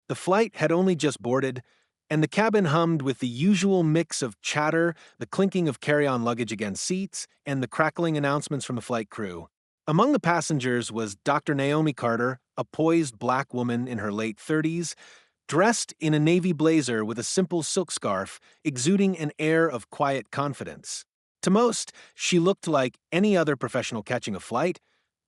The flight had only just boarded, and the cabin hummed with the usual mix of chatter, the clinking of carry-on luggage against seats, and the crackling announcements from the flight crew. Among the passengers was Dr. Naomi Carter, a poised black woman in her late 30s, dressed in a navy blazer with a simple silk scarf, exuding an air of quiet confidence. To most, she looked like any other professional catching a flight,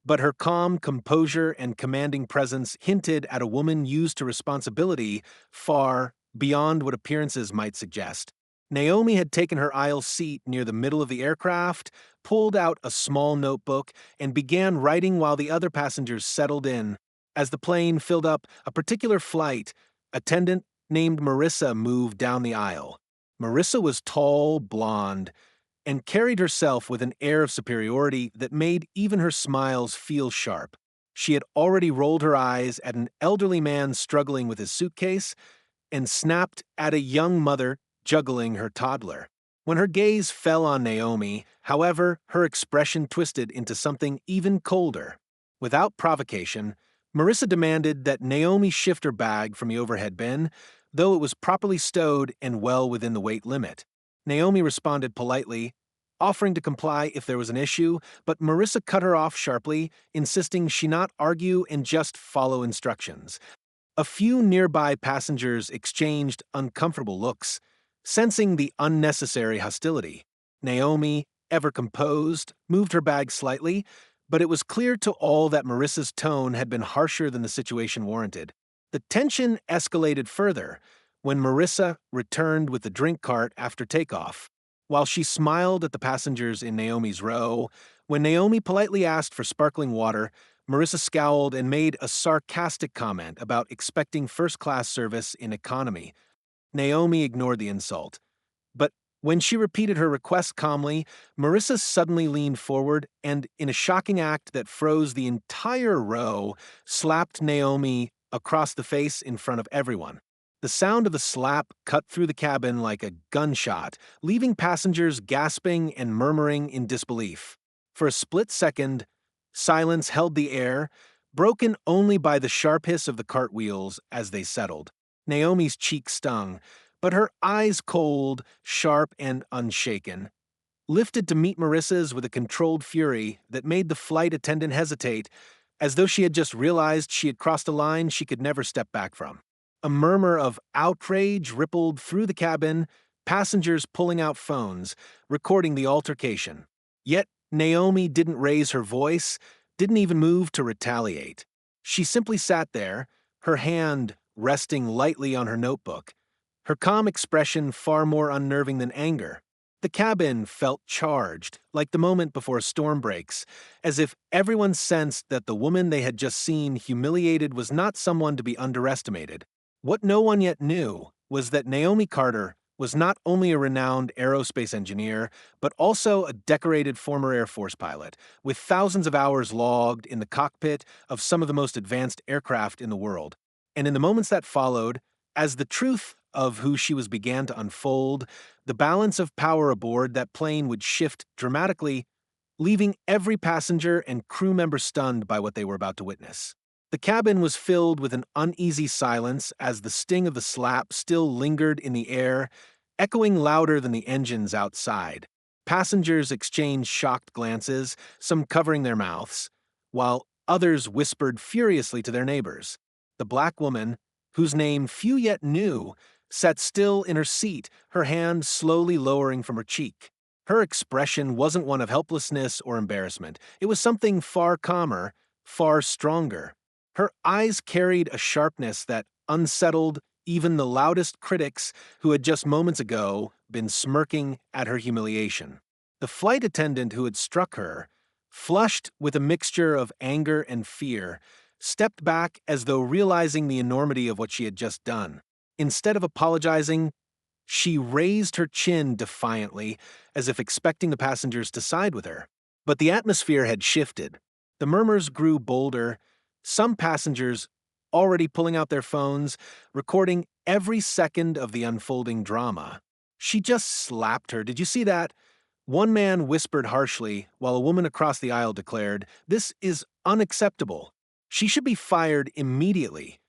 but her calm composure and commanding presence hinted at a woman used to responsibility far beyond what appearances might suggest. Naomi had taken her aisle seat near the middle of the aircraft, pulled out a small notebook, and began writing while the other passengers settled in. As the plane filled up a particular flight, attendant named Marissa moved down the aisle. Marissa was tall, blonde, and carried herself with an air of superiority that made even her smiles feel sharp. She had already rolled her eyes at an elderly man struggling with his suitcase and snapped at a young mother juggling her toddler. When her gaze fell on Naomi, however, her expression twisted into something even colder. Without provocation, Marissa demanded that Naomi shift her bag from the overhead bin, though it was properly stowed and well within the weight limit. Naomi responded politely, offering to comply if there was an issue, but Marissa cut her off sharply, insisting she not argue and just follow instructions. A few nearby passengers exchanged uncomfortable looks, sensing the unnecessary hostility. Naomi, ever composed, moved her bag slightly, but it was clear to all that Marissa's tone had been harsher than the situation warranted. The tension escalated further when Marissa returned with the drink cart after takeoff. While she smiled at the passengers in Naomi's row, when Naomi politely asked for sparkling water, Marissa scowled and made a sarcastic comment about expecting first-class service in economy. Naomi ignored the insult. But when she repeated her request calmly, Marissa suddenly leaned forward and, in a shocking act that froze the entire row, slapped Naomi across the face in front of everyone. The sound of the slap cut through the cabin like a gunshot, leaving passengers gasping and murmuring in disbelief. For a split second, silence held the air, broken only by the sharp hiss of the cartwheels as they settled. Naomi's cheek stung, but her eyes cold, sharp, and unshaken, lifted to meet Marissa's with a controlled fury that made the flight attendant hesitate, as though she had just realized she had crossed a line she could never step back from. A murmur of outrage rippled through the cabin, passengers pulling out phones, recording the altercation. Yet Naomi didn't raise her voice, didn't even move to retaliate. She simply sat there, her hand resting lightly on her notebook, her calm expression far more unnerving than anger. The cabin felt charged, like the moment before a storm breaks, as if everyone sensed that the woman they had just seen humiliated was not someone to be underestimated. What no one yet knew was that Naomi Carter was not only a renowned aerospace engineer, but also a decorated former Air Force pilot, with thousands of hours logged in the cockpit of some of the most advanced aircraft in the world. And in the moments that followed, as the truth of who she was began to unfold, the balance of power aboard that plane would shift dramatically, leaving every passenger and crew member stunned by what they were about to witness. The cabin was filled with an uneasy silence as the sting of the slap still lingered in the air, echoing louder than the engines outside. Passengers exchanged shocked glances, some covering their mouths, while others whispered furiously to their neighbors. The black woman, whose name few yet knew, sat still in her seat, her hand slowly lowering from her cheek. Her expression wasn't one of helplessness or embarrassment. It was something far calmer, far stronger. Her eyes carried a sharpness that unsettled even the loudest critics who had just moments ago been smirking at her humiliation. The flight attendant who had struck her, flushed with a mixture of anger and fear, stepped back as though realizing the enormity of what she had just done. Instead of apologizing, she raised her chin defiantly, as if expecting the passengers to side with her. But the atmosphere had shifted. The murmurs grew bolder, some passengers already pulling out their phones, recording every second of the unfolding drama. "She just slapped her. Did you see that?" One man whispered harshly, while a woman across the aisle declared, "This is unacceptable. She should be fired immediately."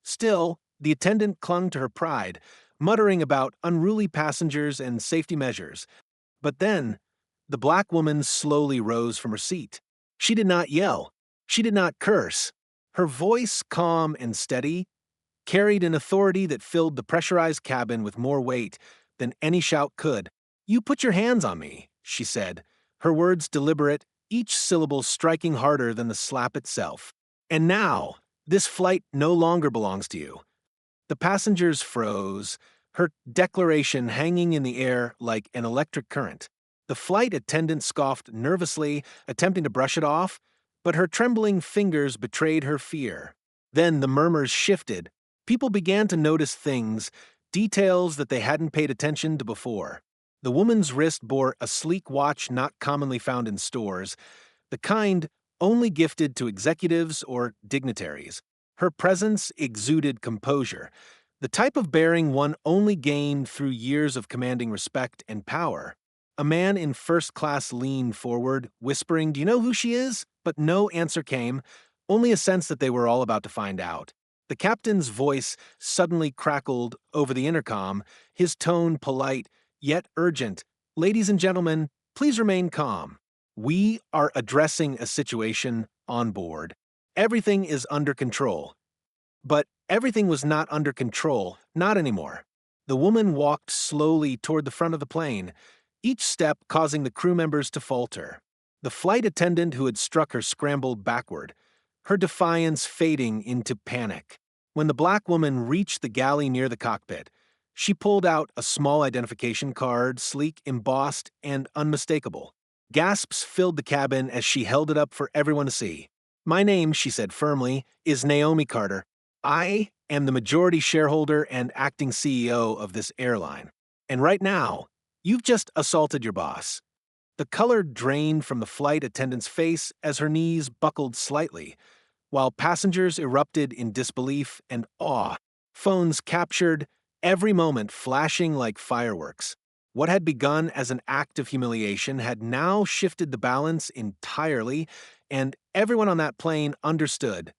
Still, The attendant clung to her pride, muttering about unruly passengers and safety measures. But then, the black woman slowly rose from her seat. She did not yell. She did not curse. Her voice, calm and steady, carried an authority that filled the pressurized cabin with more weight than any shout could. "You put your hands on me," she said, her words deliberate, each syllable striking harder than the slap itself. "And now, this flight no longer belongs to you." The passengers froze, her declaration hanging in the air like an electric current. The flight attendant scoffed nervously, attempting to brush it off, but her trembling fingers betrayed her fear. Then the murmurs shifted. People began to notice things, details that they hadn't paid attention to before. The woman's wrist bore a sleek watch not commonly found in stores, the kind only gifted to executives or dignitaries. Her presence exuded composure, the type of bearing one only gained through years of commanding respect and power. A man in first class leaned forward, whispering, "Do you know who she is?" But no answer came, only a sense that they were all about to find out. The captain's voice suddenly crackled over the intercom, his tone polite, yet urgent. "Ladies and gentlemen, please remain calm. We are addressing a situation on board. Everything is under control." But everything was not under control, not anymore. The woman walked slowly toward the front of the plane, each step causing the crew members to falter. The flight attendant who had struck her scrambled backward, her defiance fading into panic. When the black woman reached the galley near the cockpit, she pulled out a small identification card, sleek, embossed, and unmistakable. Gasps filled the cabin as she held it up for everyone to see. "My name," she said firmly, "is Naomi Carter. I am the majority shareholder and acting CEO of this airline. And right now, you've just assaulted your boss." The color drained from the flight attendant's face as her knees buckled slightly, while passengers erupted in disbelief and awe, phones captured every moment flashing like fireworks. What had begun as an act of humiliation had now shifted the balance entirely, and everyone on that plane understood.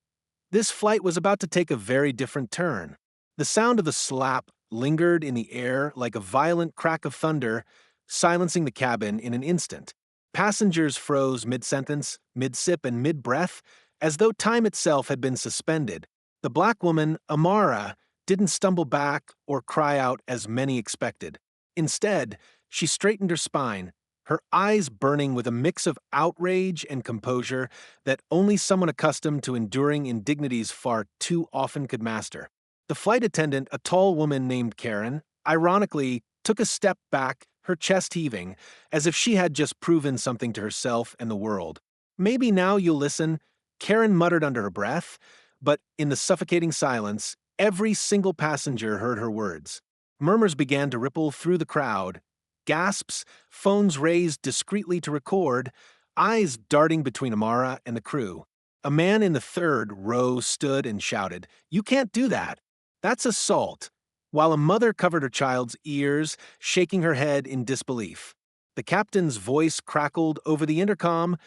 This flight was about to take a very different turn. The sound of the slap lingered in the air like a violent crack of thunder, silencing the cabin in an instant. Passengers froze mid-sentence, mid-sip, and mid-breath, as though time itself had been suspended. The black woman, Amara, didn't stumble back or cry out as many expected. Instead, she straightened her spine, her eyes burning with a mix of outrage and composure that only someone accustomed to enduring indignities far too often could master. The flight attendant, a tall woman named Karen, ironically took a step back, her chest heaving, as if she had just proven something to herself and the world. "Maybe now you'll listen," Karen muttered under her breath, but in the suffocating silence, every single passenger heard her words. Murmurs began to ripple through the crowd, gasps, phones raised discreetly to record, eyes darting between Amara and the crew. A man in the third row stood and shouted, "You can't do that. That's assault," while a mother covered her child's ears, shaking her head in disbelief. The captain's voice crackled over the intercom,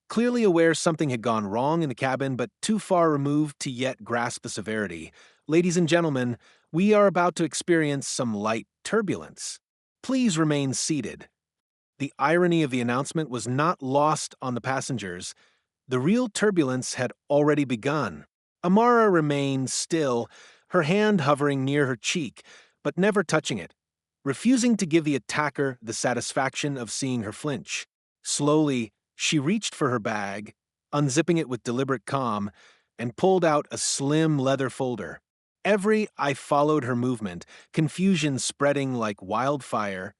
clearly aware something had gone wrong in the cabin but too far removed to yet grasp the severity. "Ladies and gentlemen, we are about to experience some light turbulence. Please remain seated." The irony of the announcement was not lost on the passengers. The real turbulence had already begun. Amara remained still, her hand hovering near her cheek, but never touching it, refusing to give the attacker the satisfaction of seeing her flinch. Slowly, she reached for her bag, unzipping it with deliberate calm, and pulled out a slim leather folder. Every eye followed her movement, confusion spreading like wildfire.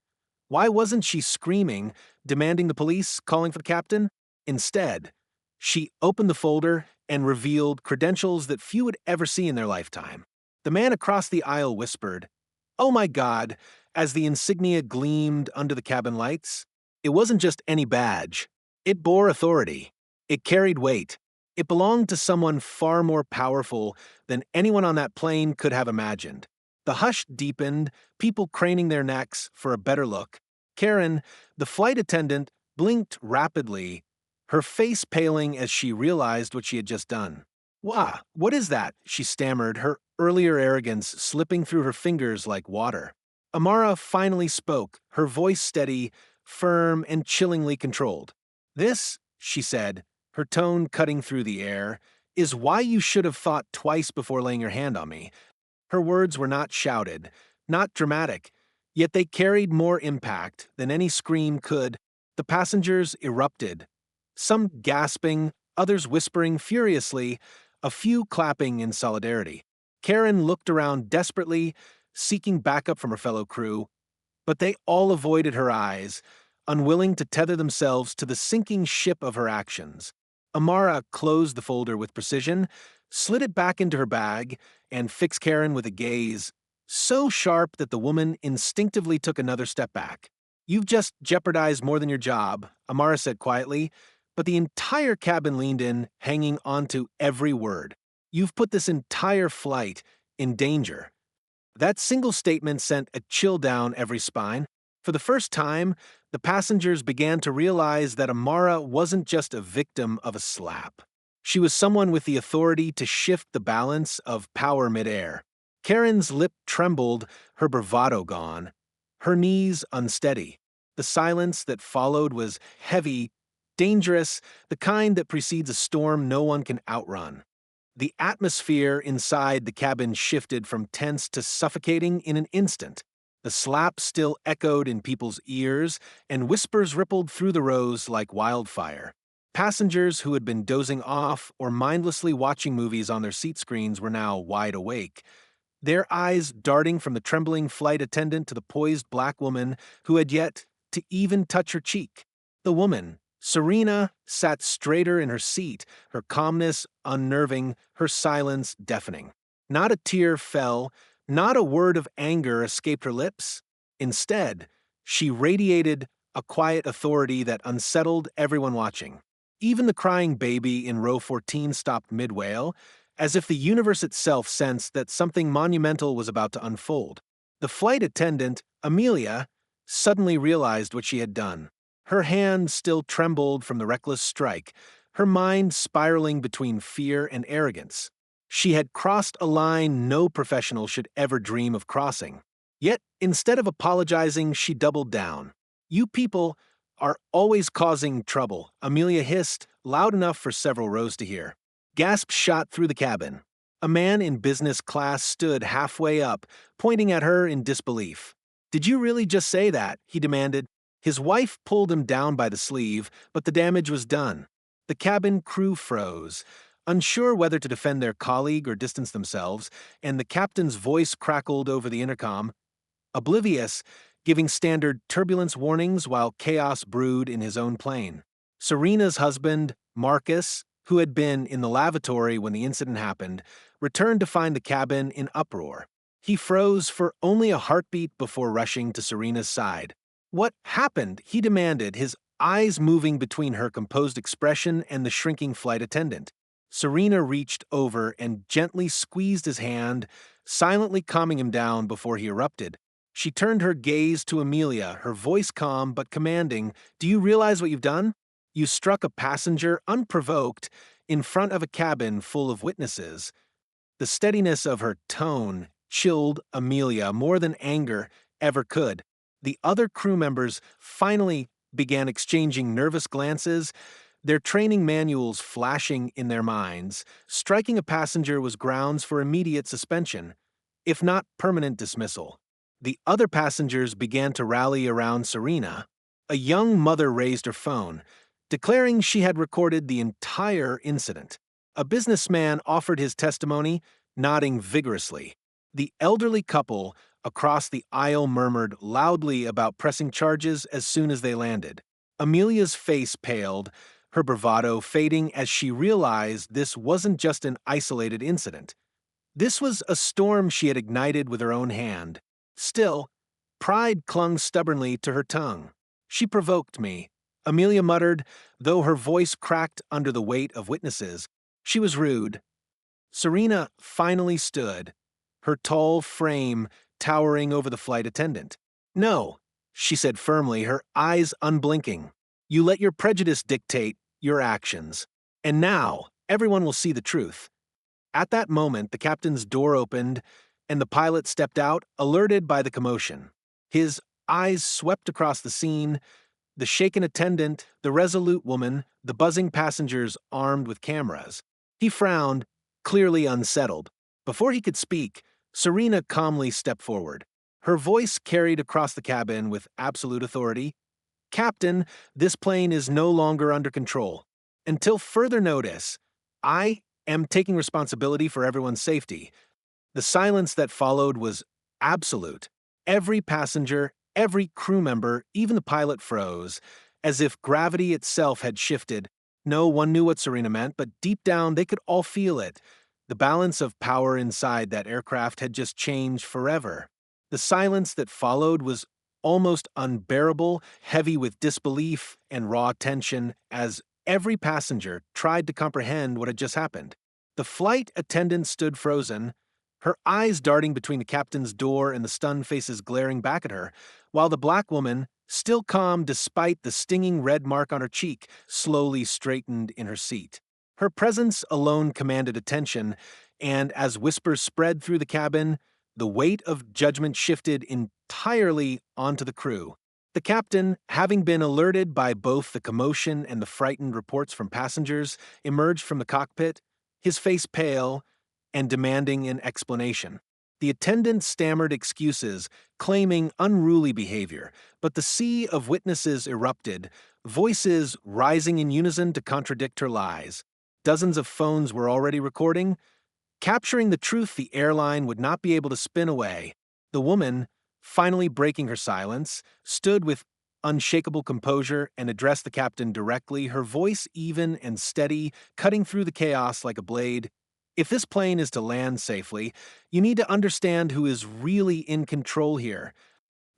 Why wasn't she screaming, demanding the police, calling for the captain? Instead, she opened the folder and revealed credentials that few would ever see in their lifetime. The man across the aisle whispered, "Oh my God," as the insignia gleamed under the cabin lights. It wasn't just any badge. It bore authority. It carried weight. It belonged to someone far more powerful than anyone on that plane could have imagined. The hush deepened, people craning their necks for a better look. Karen, the flight attendant, blinked rapidly, her face paling as she realized what she had just done. Wah, what is that? She stammered, her earlier arrogance slipping through her fingers like water. Amara finally spoke, her voice steady, firm, and chillingly controlled. This, she said, her tone cutting through the air, is why you should have thought twice before laying your hand on me. Her words were not shouted, not dramatic, yet they carried more impact than any scream could. The passengers erupted, some gasping, others whispering furiously, a few clapping in solidarity. Karen looked around desperately, seeking backup from her fellow crew, but they all avoided her eyes, unwilling to tether themselves to the sinking ship of her actions. Amara closed the folder with precision, slid it back into her bag, and fixed Karen with a gaze so sharp that the woman instinctively took another step back. You've just jeopardized more than your job, Amara said quietly, but the entire cabin leaned in, hanging onto every word. You've put this entire flight in danger. That single statement sent a chill down every spine. For the first time, the passengers began to realize that Amara wasn't just a victim of a slap. She was someone with the authority to shift the balance of power midair. Karen's lip trembled, her bravado gone, her knees unsteady. The silence that followed was heavy, dangerous, the kind that precedes a storm no one can outrun. The atmosphere inside the cabin shifted from tense to suffocating in an instant. The slap still echoed in people's ears, and whispers rippled through the rows like wildfire. Passengers who had been dozing off or mindlessly watching movies on their seat screens were now wide awake, their eyes darting from the trembling flight attendant to the poised black woman who had yet to even touch her cheek. The woman, Serena, sat straighter in her seat, her calmness unnerving, her silence deafening. Not a tear fell, not a word of anger escaped her lips. Instead, she radiated a quiet authority that unsettled everyone watching. Even the crying baby in row 14 stopped mid-wail, as if the universe itself sensed that something monumental was about to unfold. The flight attendant, Amelia, suddenly realized what she had done. Her hand still trembled from the reckless strike, her mind spiraling between fear and arrogance. She had crossed a line no professional should ever dream of crossing. Yet, instead of apologizing, she doubled down. You people are always causing trouble, Amelia hissed, loud enough for several rows to hear. Gasps shot through the cabin. A man in business class stood halfway up, pointing at her in disbelief. Did you really just say that? He demanded. His wife pulled him down by the sleeve, but the damage was done. The cabin crew froze, unsure whether to defend their colleague or distance themselves, and the captain's voice crackled over the intercom, oblivious, giving standard turbulence warnings while chaos brewed in his own plane. Serena's husband, Marcus, who had been in the lavatory when the incident happened, returned to find the cabin in uproar. He froze for only a heartbeat before rushing to Serena's side. What happened? He demanded, his eyes moving between her composed expression and the shrinking flight attendant. Serena reached over and gently squeezed his hand, silently calming him down before he erupted. She turned her gaze to Amelia, her voice calm but commanding. Do you realize what you've done? You struck a passenger unprovoked in front of a cabin full of witnesses. The steadiness of her tone chilled Amelia more than anger ever could. The other crew members finally began exchanging nervous glances, their training manuals flashing in their minds. Striking a passenger was grounds for immediate suspension, if not permanent dismissal. The other passengers began to rally around Serena. A young mother raised her phone, declaring she had recorded the entire incident. A businessman offered his testimony, nodding vigorously. The elderly couple across the aisle murmured loudly about pressing charges as soon as they landed. Amelia's face paled, her bravado fading as she realized this wasn't just an isolated incident. This was a storm she had ignited with her own hand. Still, pride clung stubbornly to her tongue. She provoked me, Amelia muttered, though her voice cracked under the weight of witnesses. She was rude. Serena finally stood, her tall frame towering over the flight attendant. No, she said firmly, her eyes unblinking. You let your prejudice dictate your actions. And now, everyone will see the truth. At that moment, the captain's door opened, and the pilot stepped out, alerted by the commotion. His eyes swept across the scene, the shaken attendant, the resolute woman, the buzzing passengers armed with cameras. He frowned, clearly unsettled. Before he could speak, Serena calmly stepped forward. Her voice carried across the cabin with absolute authority. Captain, this plane is no longer under control. Until further notice, I am taking responsibility for everyone's safety. The silence that followed was absolute. Every passenger, every crew member, even the pilot froze, as if gravity itself had shifted. No one knew what Serena meant, but deep down they could all feel it. The balance of power inside that aircraft had just changed forever. The silence that followed was almost unbearable, heavy with disbelief and raw tension, as every passenger tried to comprehend what had just happened. The flight attendant stood frozen, her eyes darting between the captain's door and the stunned faces glaring back at her, while the black woman, still calm despite the stinging red mark on her cheek, slowly straightened in her seat. Her presence alone commanded attention, and as whispers spread through the cabin, the weight of judgment shifted entirely onto the crew. The captain, having been alerted by both the commotion and the frightened reports from passengers, emerged from the cockpit, his face pale and demanding an explanation. The attendant stammered excuses, claiming unruly behavior, but the sea of witnesses erupted, voices rising in unison to contradict her lies. Dozens of phones were already recording, capturing the truth the airline would not be able to spin away. The woman, finally breaking her silence, stood with unshakable composure and addressed the captain directly, her voice even and steady, cutting through the chaos like a blade. If this plane is to land safely, you need to understand who is really in control here.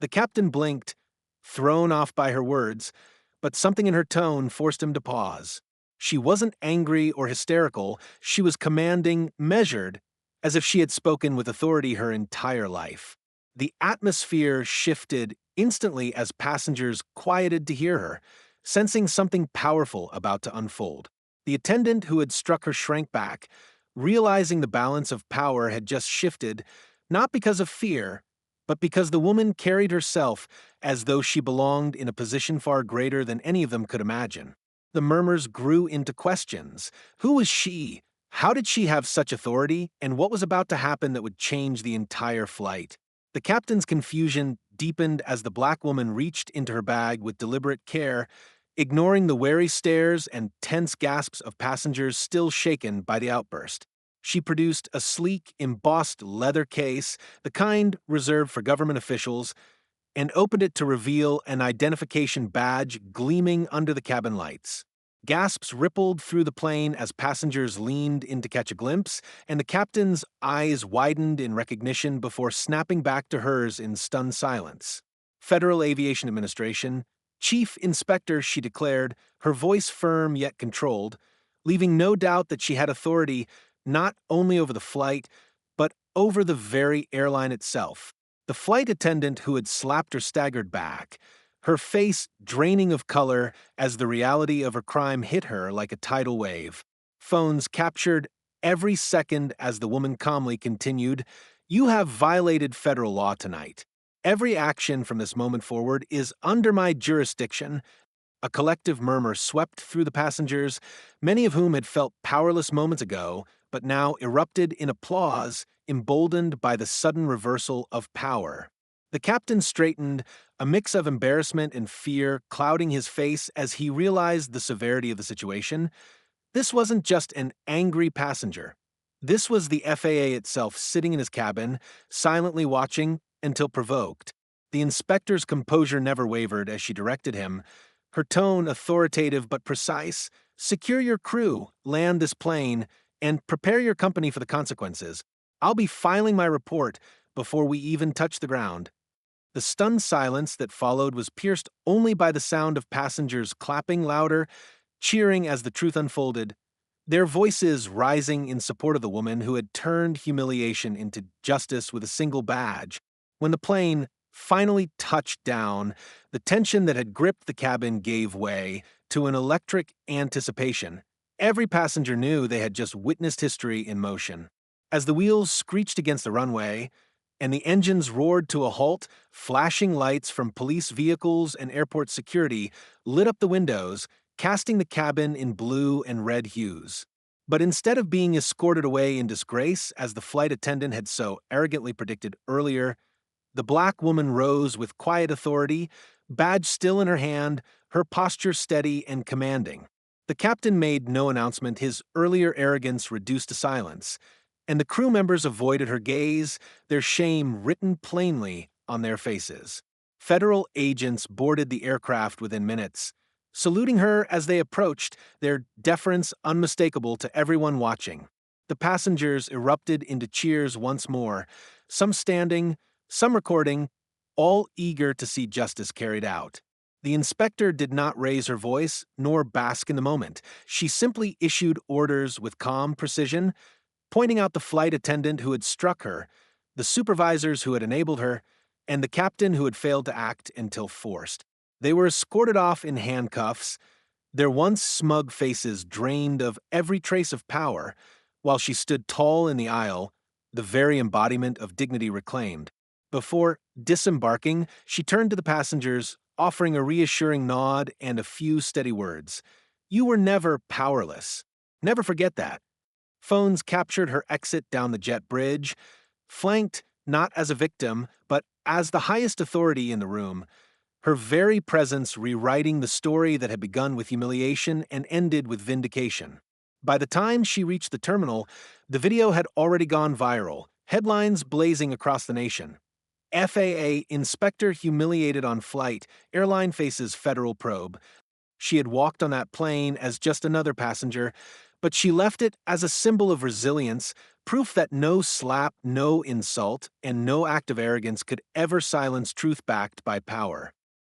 The captain blinked, thrown off by her words, but something in her tone forced him to pause. She wasn't angry or hysterical, she was commanding, measured, as if she had spoken with authority her entire life. The atmosphere shifted instantly as passengers quieted to hear her, sensing something powerful about to unfold. The attendant who had struck her shrank back, realizing the balance of power had just shifted, not because of fear, but because the woman carried herself as though she belonged in a position far greater than any of them could imagine. The murmurs grew into questions. Who was she? How did she have such authority? And what was about to happen that would change the entire flight? The captain's confusion deepened as the black woman reached into her bag with deliberate care, ignoring the wary stares and tense gasps of passengers still shaken by the outburst. She produced a sleek, embossed leather case, the kind reserved for government officials, and opened it to reveal an identification badge gleaming under the cabin lights. Gasps rippled through the plane as passengers leaned in to catch a glimpse, and the captain's eyes widened in recognition before snapping back to hers in stunned silence. Federal Aviation Administration, Chief Inspector, she declared, her voice firm yet controlled, leaving no doubt that she had authority not only over the flight, but over the very airline itself. The flight attendant who had slapped her staggered back, her face draining of color as the reality of her crime hit her like a tidal wave. Phones captured every second as the woman calmly continued, "You have violated federal law tonight. Every action from this moment forward is under my jurisdiction." A collective murmur swept through the passengers, many of whom had felt powerless moments ago, but now erupted in applause, emboldened by the sudden reversal of power. The captain straightened, a mix of embarrassment and fear clouding his face as he realized the severity of the situation. This wasn't just an angry passenger. This was the FAA itself sitting in his cabin, silently watching until provoked. The inspector's composure never wavered as she directed him, her tone authoritative but precise. "Secure your crew, land this plane, and prepare your company for the consequences. I'll be filing my report before we even touch the ground." The stunned silence that followed was pierced only by the sound of passengers clapping louder, cheering as the truth unfolded, their voices rising in support of the woman who had turned humiliation into justice with a single badge. When the plane finally touched down, the tension that had gripped the cabin gave way to an electric anticipation. Every passenger knew they had just witnessed history in motion. As the wheels screeched against the runway and the engines roared to a halt, flashing lights from police vehicles and airport security lit up the windows, casting the cabin in blue and red hues. But instead of being escorted away in disgrace, as the flight attendant had so arrogantly predicted earlier, the black woman rose with quiet authority, badge still in her hand, her posture steady and commanding. The captain made no announcement, his earlier arrogance reduced to silence, and the crew members avoided her gaze, their shame written plainly on their faces. Federal agents boarded the aircraft within minutes, saluting her as they approached, their deference unmistakable to everyone watching. The passengers erupted into cheers once more, some standing, some recording, all eager to see justice carried out. The inspector did not raise her voice nor bask in the moment. She simply issued orders with calm precision, pointing out the flight attendant who had struck her, the supervisors who had enabled her, and the captain who had failed to act until forced. They were escorted off in handcuffs, their once smug faces drained of every trace of power, while she stood tall in the aisle, the very embodiment of dignity reclaimed. Before disembarking, she turned to the passengers, offering a reassuring nod and a few steady words. "You were never powerless. Never forget that." Phones captured her exit down the jet bridge, flanked not as a victim, but as the highest authority in the room, her very presence rewriting the story that had begun with humiliation and ended with vindication. By the time she reached the terminal, the video had already gone viral, headlines blazing across the nation. FAA inspector humiliated on flight, airline faces federal probe. She had walked on that plane as just another passenger, but she left it as a symbol of resilience, proof that no slap, no insult, and no act of arrogance could ever silence truth backed by power.